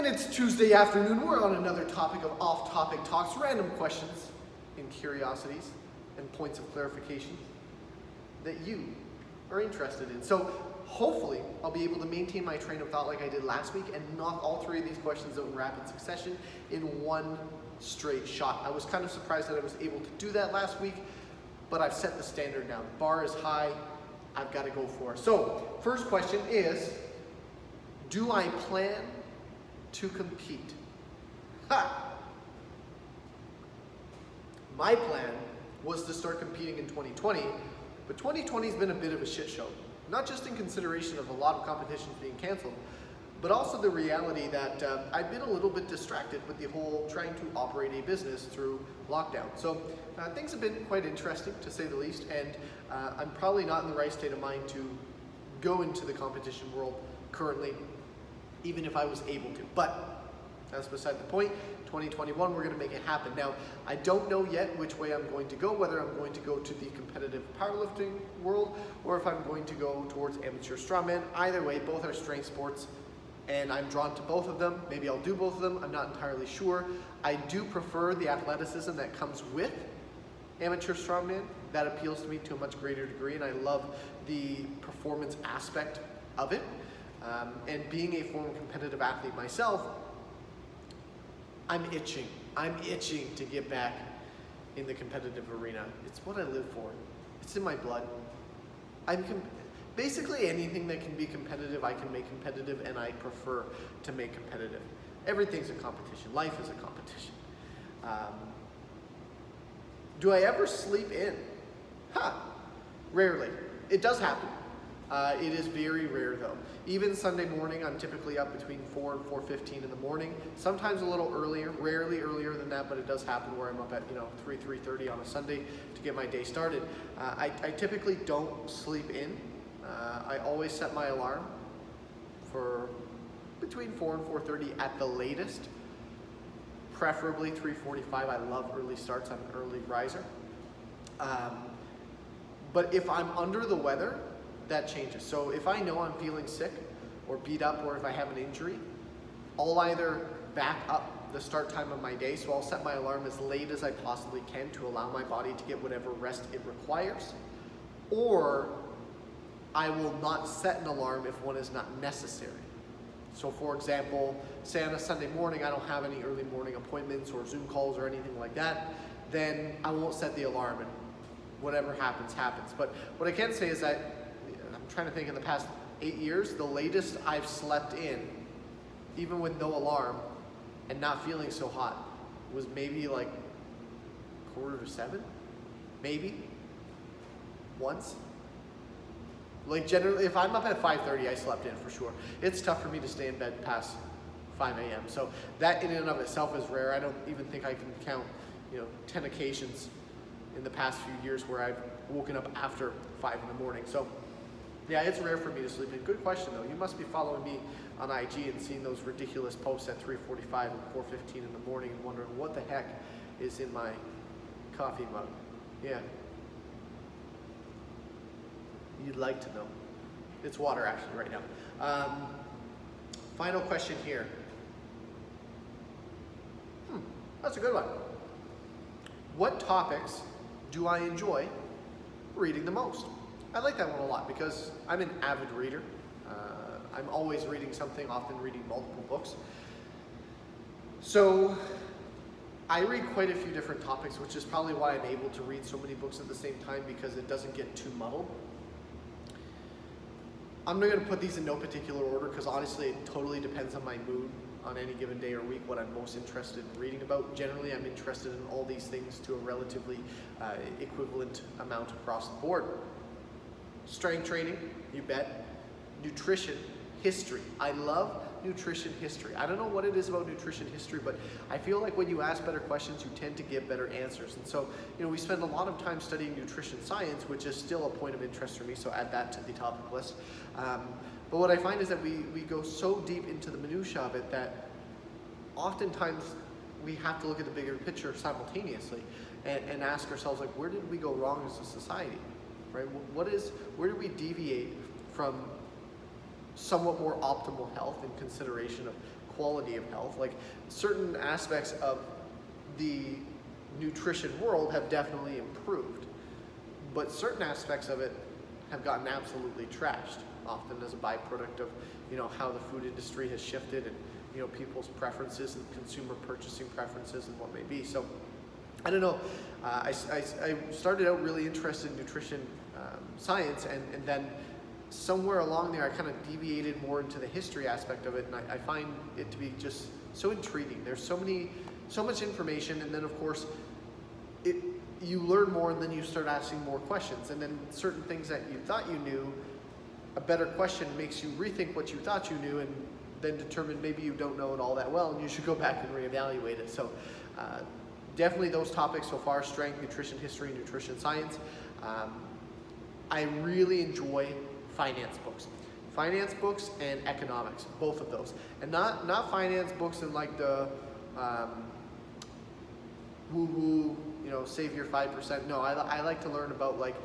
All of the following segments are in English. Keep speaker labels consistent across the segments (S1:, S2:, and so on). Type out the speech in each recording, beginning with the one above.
S1: And it's Tuesday afternoon. We're on another topic of off-topic talks, random questions and curiosities and points of clarification that you are interested in. So hopefully I'll be able to maintain my train of thought like I did last week and knock all three of these questions out in rapid succession in one straight shot. I was kind of surprised that I was able to do that last week, but I've set the standard now. The bar is high. I've got to go for it. So first question is, do I plan to compete? Ha! My plan was to start competing in 2020, but 2020 has been a bit of a shit show. Not just in consideration of a lot of competitions being canceled, but also the reality that I've been a little bit distracted with the whole trying to operate a business through lockdown. So things have been quite interesting, to say the least, and I'm probably not in the right state of mind to go into the competition world currently, even if I was able to. But that's beside the point. 2021, we're going to make it happen. Now, I don't know yet which way I'm going to go, whether I'm going to go to the competitive powerlifting world or if I'm going to go towards amateur strongman. Either way, both are strength sports, and I'm drawn to both of them. Maybe I'll do both of them. I'm not entirely sure. I do prefer the athleticism that comes with amateur strongman. That appeals to me to a much greater degree, and I love the performance aspect of it. And being a former competitive athlete myself, I'm itching. I'm itching to get back in the competitive arena. It's what I live for. It's in my blood. Basically anything that can be competitive, I can make competitive, and I prefer to make competitive. Everything's a competition. Life is a competition. Do I ever sleep in? Rarely. It does happen. It is very rare though. Even Sunday morning, I'm typically up between 4 and 4:15 in the morning. Sometimes a little earlier, rarely earlier than that, but it does happen where I'm up at 3:30 on a Sunday to get my day started. I typically don't sleep in. I always set my alarm for between 4 and 4:30 at the latest. Preferably 3:45. I love early starts. I'm an early riser. But if I'm under the weather, that changes. So if I know I'm feeling sick or beat up, or if I have an injury, I'll either back up the start time of my day, so I'll set my alarm as late as I possibly can to allow my body to get whatever rest it requires, or I will not set an alarm if one is not necessary. So for example, say on a Sunday morning I don't have any early morning appointments or Zoom calls or anything like that, then I won't set the alarm, and whatever happens, happens. But what I can say is that I'm trying to think, in the past 8 years, the latest I've slept in, even with no alarm and not feeling so hot, was maybe like 6:45, maybe, once. Like generally, if I'm up at 5:30, I slept in for sure. It's tough for me to stay in bed past 5 a.m. So that in and of itself is rare. I don't even think I can count 10 occasions in the past few years where I've woken up after 5 in the morning. So yeah, it's rare for me to sleep in. Good question though. You must be following me on IG and seeing those ridiculous posts at 3:45 and 4:15 in the morning and wondering what the heck is in my coffee mug. Yeah. You'd like to know. It's water actually right now. Final question here. That's a good one. What topics do I enjoy reading the most? I like that one a lot because I'm an avid reader. I'm always reading something, often reading multiple books. So I read quite a few different topics, which is probably why I'm able to read so many books at the same time, because it doesn't get too muddled. I'm not going to put these in no particular order because honestly it totally depends on my mood on any given day or week, what I'm most interested in reading about. Generally, I'm interested in all these things to a relatively equivalent amount across the board. Strength training, you bet. Nutrition, history. I love nutrition history. I don't know what it is about nutrition history, but I feel like when you ask better questions, you tend to get better answers. And so, we spend a lot of time studying nutrition science, which is still a point of interest for me, so add that to the topic list. But what I find is that we go so deep into the minutiae of it that oftentimes we have to look at the bigger picture simultaneously and ask ourselves, like, where did we go wrong as a society, right? Where did we deviate from somewhat more optimal health in consideration of quality of health. Like certain aspects of the nutrition world have definitely improved, but certain aspects of it have gotten absolutely trashed, often as a byproduct of, you know, how the food industry has shifted and, you know, people's preferences and consumer purchasing preferences and what may be. So I don't know, I started out really interested in nutrition science, and then somewhere along there I kind of deviated more into the history aspect of it, and I find it to be just so intriguing. There's so much information, and then of course you learn more, and then you start asking more questions, and then certain things that you thought you knew, a better question makes you rethink what you thought you knew, and then determine maybe you don't know it all that well, and you should go back and reevaluate it. So definitely those topics so far: strength, nutrition history, nutrition science. I really enjoy finance books and economics, both of those, and not finance books in like the woo-woo, you know, save your 5%. No, I like to learn about like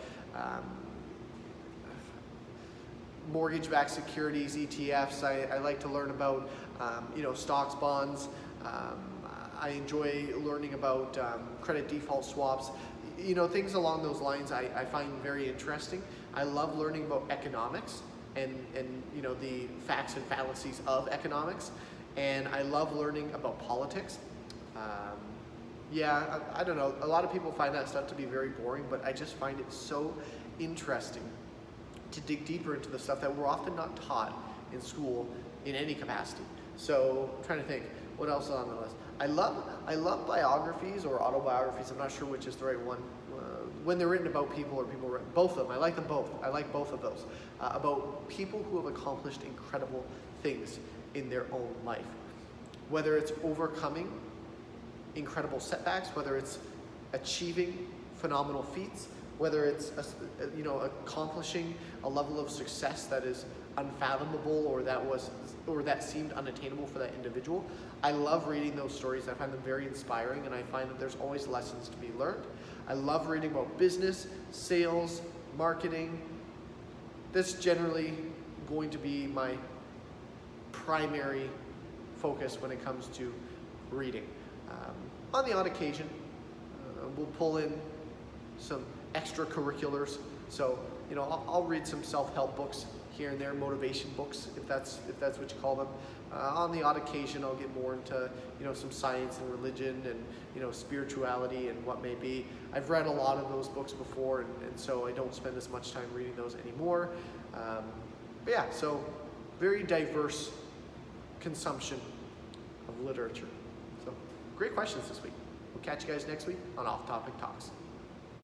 S1: mortgage-backed securities, ETFs. I like to learn about you know, stocks, bonds. I enjoy learning about credit default swaps. You know, things along those lines I find very interesting. I love learning about economics and you know, the facts and fallacies of economics, and I love learning about politics. Yeah, I don't know, a lot of people find that stuff to be very boring, but I just find it so interesting to dig deeper into the stuff that we're often not taught in school in any capacity. So I'm trying to think, what else is on the list? I love biographies or autobiographies. I'm not sure which is the right one. When they're written about people or people written, both of them. I like them both. I like both of those. About people who have accomplished incredible things in their own life. Whether it's overcoming incredible setbacks, whether it's achieving phenomenal feats, whether it's you know, accomplishing a level of success that is unfathomable or that seemed unattainable for that individual. I love reading those stories. I find them very inspiring, and I find that there's always lessons to be learned. I love reading about business, sales, marketing. That's generally going to be my primary focus when it comes to reading. On the odd occasion, we'll pull in some extracurriculars. So, you know, I'll read some self-help books here and there, motivation books, if that's what you call them. On the odd occasion, I'll get more into, you know, some science and religion and, you know, spirituality and what may be. I've read a lot of those books before, and so I don't spend as much time reading those anymore. But yeah, so very diverse consumption of literature. So great questions this week. We'll catch you guys next week on Off Topic Talks.